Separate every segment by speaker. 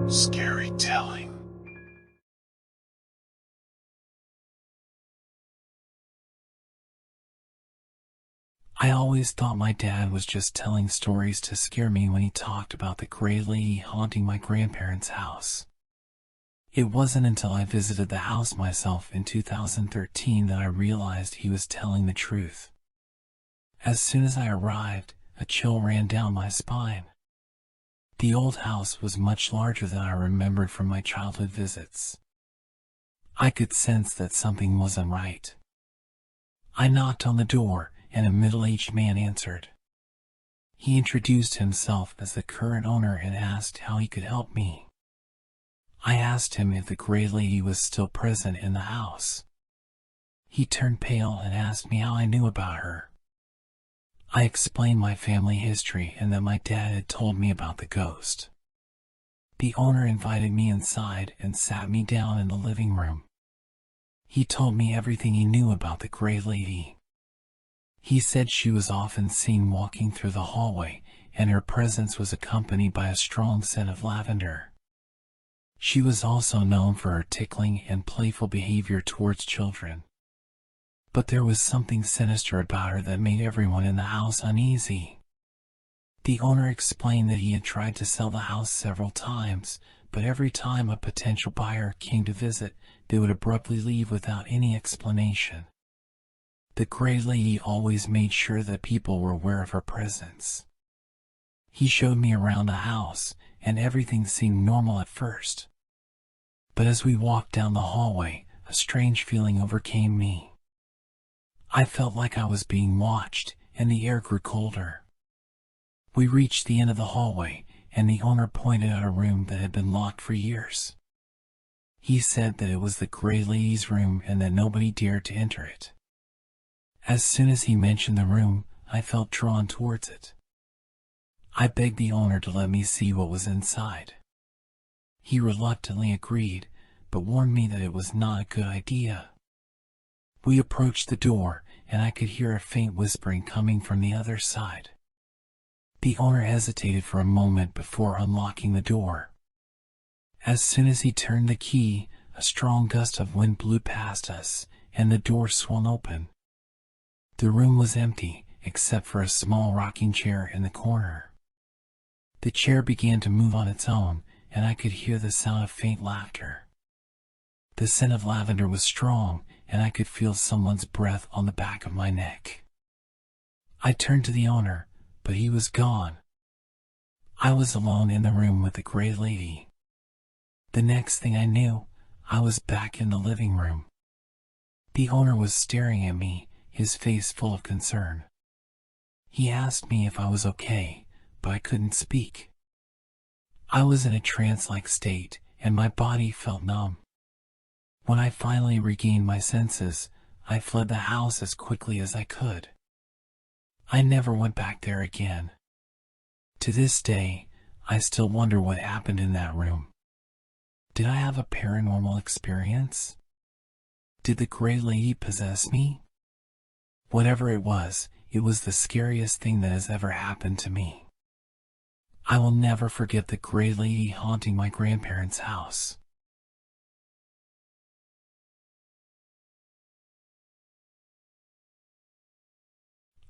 Speaker 1: Scary telling.
Speaker 2: I always thought my dad was just telling stories to scare me when he talked about the gray lady haunting my grandparents' house. It wasn't until I visited the house myself in 2013 that I realized he was telling the truth. As soon as I arrived, a chill ran down my spine. The old house was much larger than I remembered from my childhood visits. I could sense that something wasn't right. I knocked on the door, and a middle-aged man answered. He introduced himself as the current owner and asked how he could help me. I asked him if the gray lady was still present in the house. He turned pale and asked me how I knew about her. I explained my family history and that my dad had told me about the ghost. The owner invited me inside and sat me down in the living room. He told me everything he knew about the gray lady. He said she was often seen walking through the hallway, and her presence was accompanied by a strong scent of lavender. She was also known for her tickling and playful behavior towards children. But there was something sinister about her that made everyone in the house uneasy. The owner explained that he had tried to sell the house several times, but every time a potential buyer came to visit, they would abruptly leave without any explanation. The gray lady always made sure that people were aware of her presence. He showed me around the house, and everything seemed normal at first. But as we walked down the hallway, a strange feeling overcame me. I felt like I was being watched, and the air grew colder. We reached the end of the hallway, and the owner pointed out a room that had been locked for years. He said that it was the gray lady's room and that nobody dared to enter it. As soon as he mentioned the room, I felt drawn towards it. I begged the owner to let me see what was inside. He reluctantly agreed, but warned me that it was not a good idea. We approached the door, and I could hear a faint whispering coming from the other side. The owner hesitated for a moment before unlocking the door. As soon as he turned the key, a strong gust of wind blew past us, and the door swung open. The room was empty, except for a small rocking chair in the corner. The chair began to move on its own, and I could hear the sound of faint laughter. The scent of lavender was strong, and I could feel someone's breath on the back of my neck. I turned to the owner, but he was gone. I was alone in the room with the gray lady. The next thing I knew, I was back in the living room. The owner was staring at me, his face full of concern. He asked me if I was okay, but I couldn't speak. I was in a trance-like state, and my body felt numb. When I finally regained my senses, I fled the house as quickly as I could. I never went back there again. To this day, I still wonder what happened in that room. Did I have a paranormal experience? Did the gray lady possess me? Whatever it was the scariest thing that has ever happened to me. I will never forget the gray lady haunting my grandparents' house.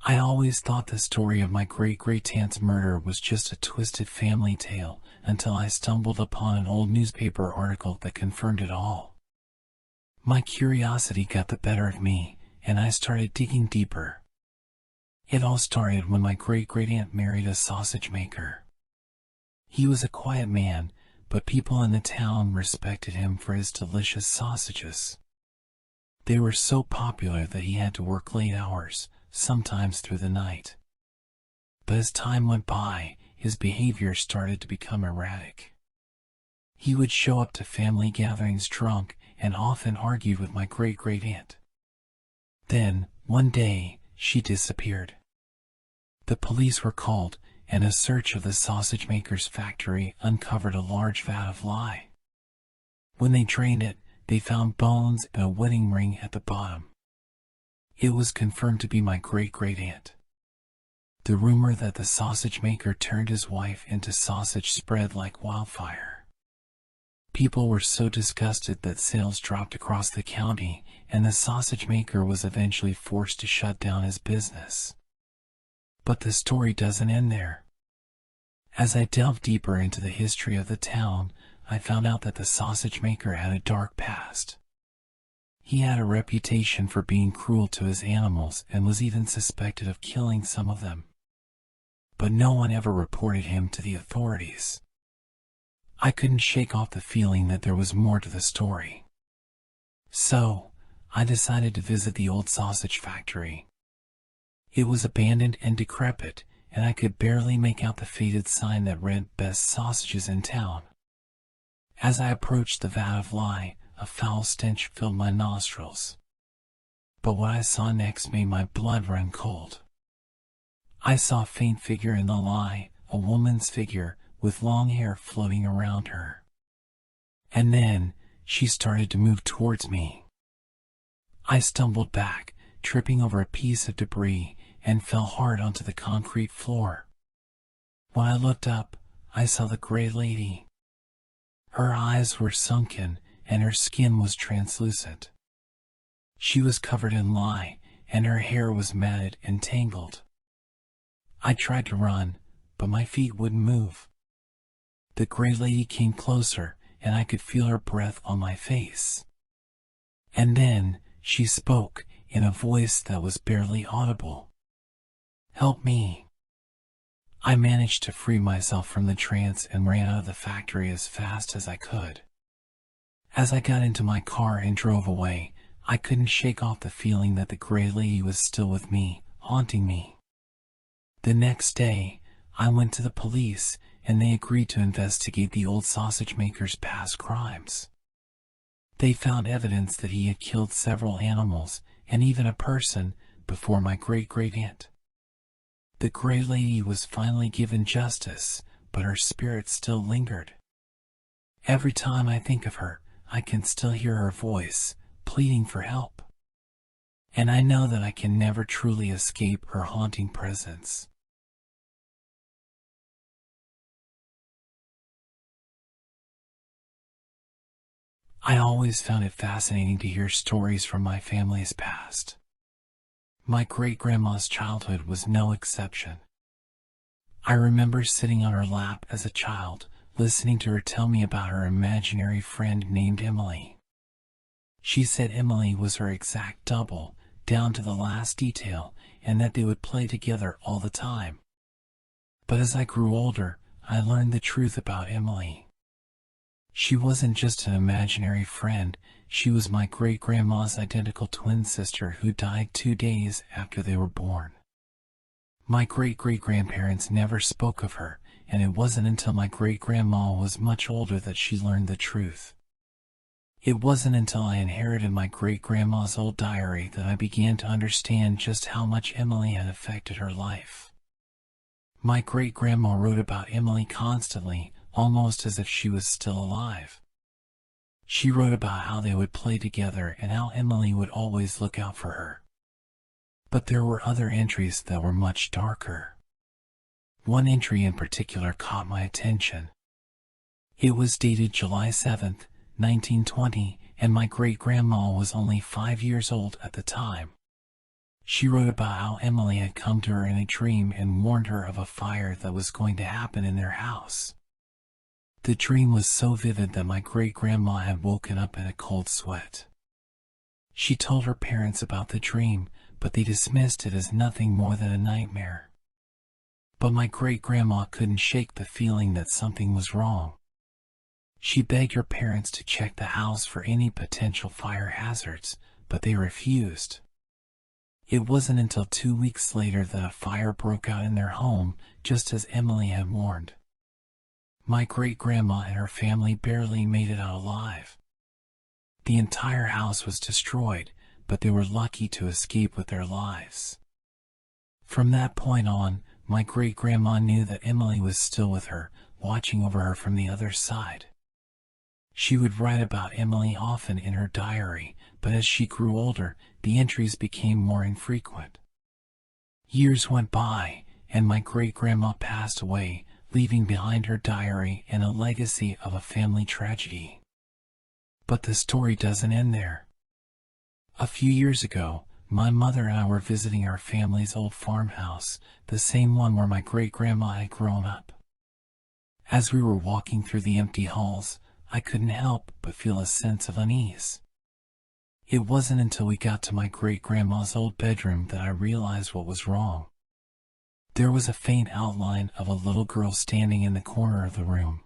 Speaker 2: I always thought the story of my great-great-aunt's murder was just a twisted family tale until I stumbled upon an old newspaper article that confirmed it all. My curiosity got the better of me, and I started digging deeper. It all started when my great-great-aunt married a sausage maker. He was a quiet man, but people in the town respected him for his delicious sausages. They were so popular that he had to work late hours, sometimes through the night. But as time went by, his behavior started to become erratic. He would show up to family gatherings drunk and often argued with my great-great-aunt. Then, one day, she disappeared. The police were called, and a search of the sausage maker's factory uncovered a large vat of lye. When they drained it, they found bones and a wedding ring at the bottom. It was confirmed to be my great-great-aunt. The rumor that the sausage maker turned his wife into sausage spread like wildfire. People were so disgusted that sales dropped across the county, and the sausage maker was eventually forced to shut down his business. But the story doesn't end there. As I delved deeper into the history of the town, I found out that the sausage maker had a dark past. He had a reputation for being cruel to his animals and was even suspected of killing some of them. But no one ever reported him to the authorities. I couldn't shake off the feeling that there was more to the story. So, I decided to visit the old sausage factory. It was abandoned and decrepit, and I could barely make out the faded sign that read "Best Sausages in Town." As I approached the vat of lye, a foul stench filled my nostrils. But what I saw next made my blood run cold. I saw a faint figure in the lye, a woman's figure, with long hair floating around her. And then, she started to move towards me. I stumbled back, tripping over a piece of debris, and fell hard onto the concrete floor. When I looked up, I saw the gray lady. Her eyes were sunken, and her skin was translucent. She was covered in lye, and her hair was matted and tangled. I tried to run, but my feet wouldn't move. The gray lady came closer, and I could feel her breath on my face. And then, she spoke, in a voice that was barely audible. "Help me." I managed to free myself from the trance and ran out of the factory as fast as I could. As I got into my car and drove away, I couldn't shake off the feeling that the gray lady was still with me, haunting me. The next day, I went to the police, and they agreed to investigate the old sausage maker's past crimes. They found evidence that he had killed several animals, and even a person, before my great-great-aunt. The gray lady was finally given justice, but her spirit still lingered. Every time I think of her, I can still hear her voice, pleading for help. And I know that I can never truly escape her haunting presence. I always found it fascinating to hear stories from my family's past. My great-grandma's childhood was no exception. I remember sitting on her lap as a child, listening to her tell me about her imaginary friend named Emily. She said Emily was her exact double, down to the last detail, and that they would play together all the time. But as I grew older, I learned the truth about Emily. She wasn't just an imaginary friend, she was my great-grandma's identical twin sister who died 2 days after they were born. My great-great-grandparents never spoke of her, and it wasn't until my great-grandma was much older that she learned the truth. It wasn't until I inherited my great-grandma's old diary that I began to understand just how much Emily had affected her life. My great-grandma wrote about Emily constantly, almost as if she was still alive. She wrote about how they would play together and how Emily would always look out for her. But there were other entries that were much darker. One entry in particular caught my attention. It was dated July 7th, 1920, and my great-grandma was only 5 years old at the time. She wrote about how Emily had come to her in a dream and warned her of a fire that was going to happen in their house. The dream was so vivid that my great-grandma had woken up in a cold sweat. She told her parents about the dream, but they dismissed it as nothing more than a nightmare. But my great-grandma couldn't shake the feeling that something was wrong. She begged her parents to check the house for any potential fire hazards, but they refused. It wasn't until 2 weeks later that a fire broke out in their home, just as Emily had warned. My great-grandma and her family barely made it out alive. The entire house was destroyed, but they were lucky to escape with their lives. From that point on, my great-grandma knew that Emily was still with her, watching over her from the other side. She would write about Emily often in her diary, but as she grew older, the entries became more infrequent. Years went by, and my great-grandma passed away, leaving behind her diary and a legacy of a family tragedy. But the story doesn't end there. A few years ago, my mother and I were visiting our family's old farmhouse, the same one where my great-grandma had grown up. As we were walking through the empty halls, I couldn't help but feel a sense of unease. It wasn't until we got to my great-grandma's old bedroom that I realized what was wrong. There was a faint outline of a little girl standing in the corner of the room.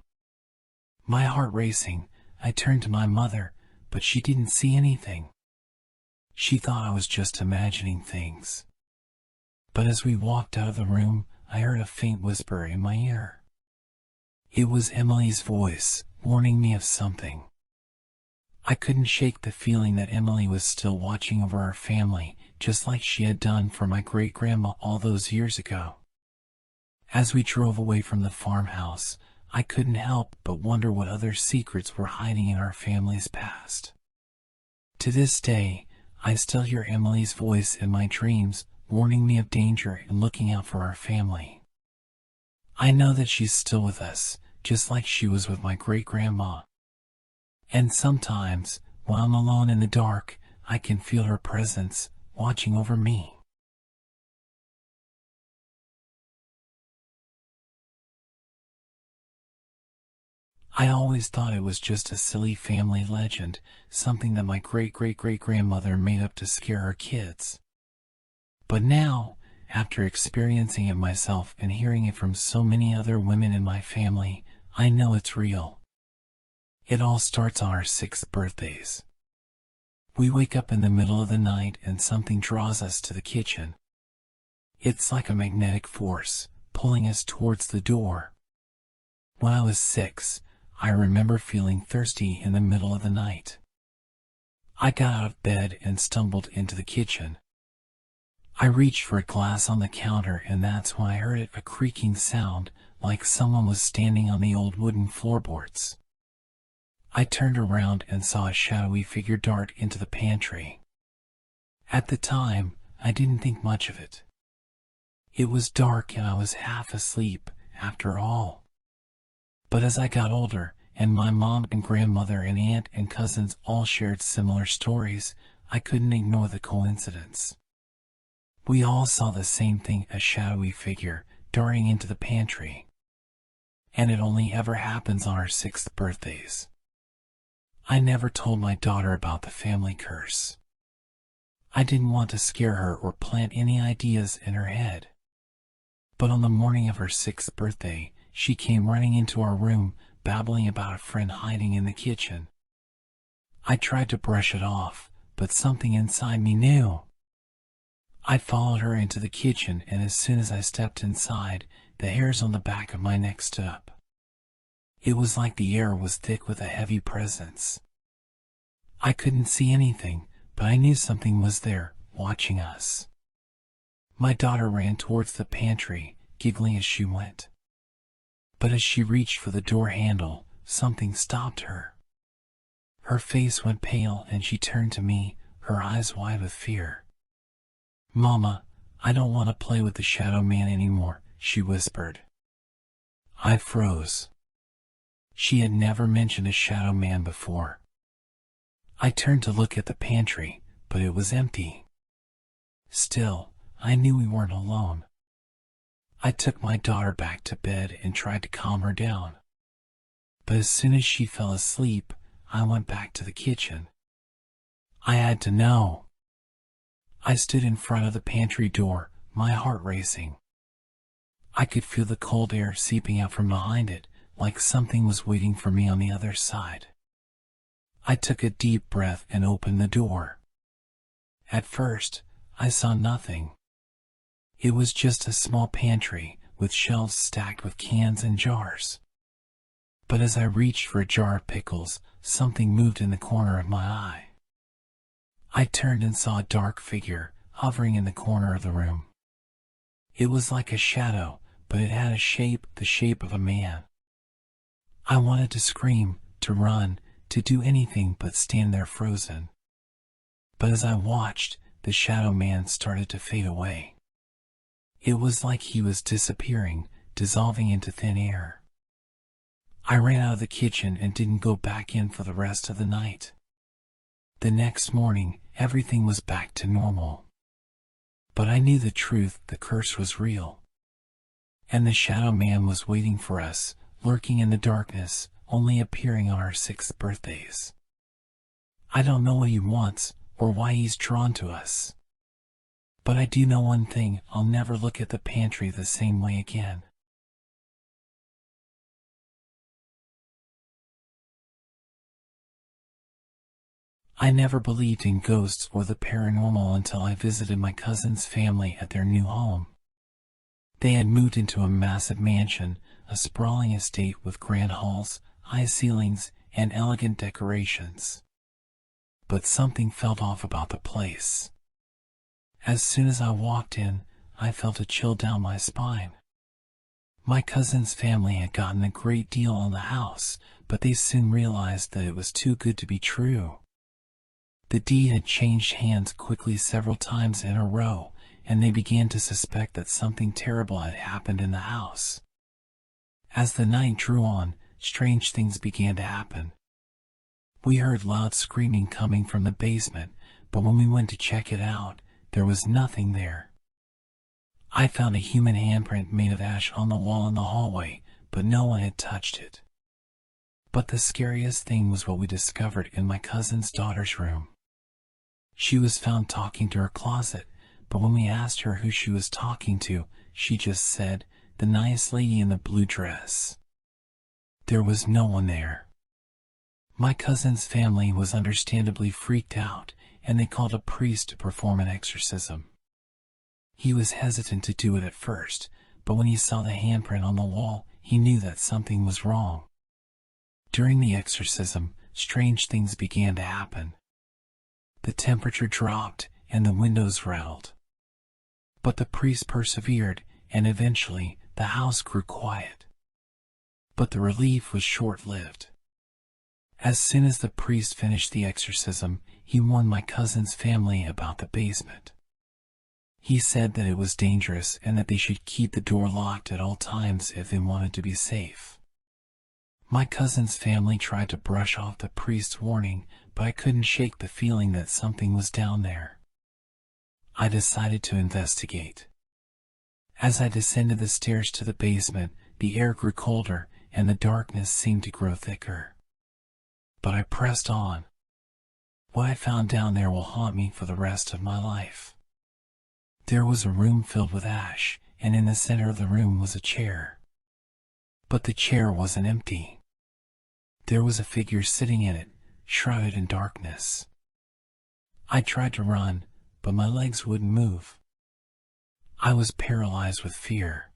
Speaker 2: My heart racing, I turned to my mother, but she didn't see anything. She thought I was just imagining things. But as we walked out of the room, I heard a faint whisper in my ear. It was Emily's voice, warning me of something. I couldn't shake the feeling that Emily was still watching over our family, just like she had done for my great-grandma all those years ago. As we drove away from the farmhouse, I couldn't help but wonder what other secrets were hiding in our family's past. To this day, I still hear Emily's voice in my dreams, warning me of danger and looking out for our family. I know that she's still with us, just like she was with my great-grandma. And sometimes, while I'm alone in the dark, I can feel her presence, watching over me. I always thought it was just a silly family legend, something that my great-great-great-grandmother made up to scare her kids. But now, after experiencing it myself and hearing it from so many other women in my family, I know it's real. It all starts on our 6th birthdays. We wake up in the middle of the night and something draws us to the kitchen. It's like a magnetic force, pulling us towards the door. When I was 6, I remember feeling thirsty in the middle of the night. I got out of bed and stumbled into the kitchen. I reached for a glass on the counter, and that's when I heard a creaking sound, like someone was standing on the old wooden floorboards. I turned around and saw a shadowy figure dart into the pantry. At the time, I didn't think much of it. It was dark and I was half asleep, after all. But as I got older, and my mom and grandmother and aunt and cousins all shared similar stories, I couldn't ignore the coincidence. We all saw the same thing, a shadowy figure darting into the pantry. And it only ever happens on our 6th birthdays. I never told my daughter about the family curse. I didn't want to scare her or plant any ideas in her head. But on the morning of her 6th birthday, she came running into our room, babbling about a friend hiding in the kitchen. I tried to brush it off, but something inside me knew. I followed her into the kitchen, and as soon as I stepped inside, the hairs on the back of my neck stood up. It was like the air was thick with a heavy presence. I couldn't see anything, but I knew something was there, watching us. My daughter ran towards the pantry, giggling as she went. But as she reached for the door handle, something stopped her. Her face went pale and she turned to me, her eyes wide with fear. "Mama, I don't want to play with the shadow man anymore," she whispered. I froze. She had never mentioned a shadow man before. I turned to look at the pantry, but it was empty. Still, I knew we weren't alone. I took my daughter back to bed and tried to calm her down. But as soon as she fell asleep, I went back to the kitchen. I had to know. I stood in front of the pantry door, my heart racing. I could feel the cold air seeping out from behind it, like something was waiting for me on the other side. I took a deep breath and opened the door. At first, I saw nothing. It was just a small pantry, with shelves stacked with cans and jars. But as I reached for a jar of pickles, something moved in the corner of my eye. I turned and saw a dark figure, hovering in the corner of the room. It was like a shadow, but it had a shape, the shape of a man. I wanted to scream, to run, to do anything but stand there frozen. But as I watched, the shadow man started to fade away. It was like he was disappearing, dissolving into thin air. I ran out of the kitchen and didn't go back in for the rest of the night. The next morning, everything was back to normal. But I knew the truth, the curse was real. And the shadow man was waiting for us, lurking in the darkness, only appearing on our 6th birthdays. I don't know what he wants, or why he's drawn to us. But I do know one thing, I'll never look at the pantry the same way again. I never believed in ghosts or the paranormal until I visited my cousin's family at their new home. They had moved into a massive mansion, a sprawling estate with grand halls, high ceilings, and elegant decorations. But something felt off about the place. As soon as I walked in, I felt a chill down my spine. My cousin's family had gotten a great deal on the house, but they soon realized that it was too good to be true. The deed had changed hands quickly several times in a row, and they began to suspect that something terrible had happened in the house. As the night drew on, strange things began to happen. We heard loud screaming coming from the basement, but when we went to check it out, there was nothing there. I found a human handprint made of ash on the wall in the hallway, but no one had touched it. But the scariest thing was what we discovered in my cousin's daughter's room. She was found talking to her closet, but when we asked her who she was talking to, she just said, "The nice lady in the blue dress." There was no one there. My cousin's family was understandably freaked out, and they called a priest to perform an exorcism. He was hesitant to do it at first, but when he saw the handprint on the wall, he knew that something was wrong. During the exorcism, strange things began to happen. The temperature dropped, and the windows rattled. But the priest persevered, and eventually, the house grew quiet. But the relief was short-lived. As soon as the priest finished the exorcism, he warned my cousin's family about the basement. He said that it was dangerous and that they should keep the door locked at all times if they wanted to be safe. My cousin's family tried to brush off the priest's warning, but I couldn't shake the feeling that something was down there. I decided to investigate. As I descended the stairs to the basement, the air grew colder and the darkness seemed to grow thicker. But I pressed on. What I found down there will haunt me for the rest of my life. There was a room filled with ash, and in the center of the room was a chair. But the chair wasn't empty. There was a figure sitting in it, shrouded in darkness. I tried to run, but my legs wouldn't move. I was paralyzed with fear.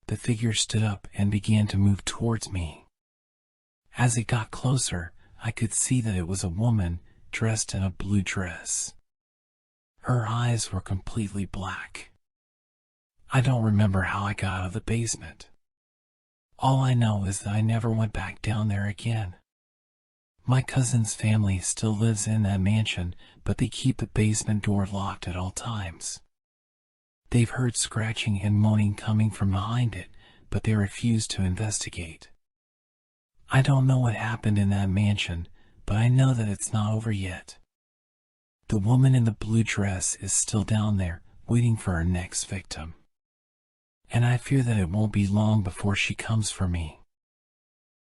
Speaker 2: The figure stood up and began to move towards me. As it got closer, I could see that it was a woman dressed in a blue dress. Her eyes were completely black. I don't remember how I got out of the basement. All I know is that I never went back down there again. My cousin's family still lives in that mansion, but they keep the basement door locked at all times. They've heard scratching and moaning coming from behind it, but they refuse to investigate. I don't know what happened in that mansion, but I know that it's not over yet. The woman in the blue dress is still down there, waiting for her next victim. And I fear that it won't be long before she comes for me.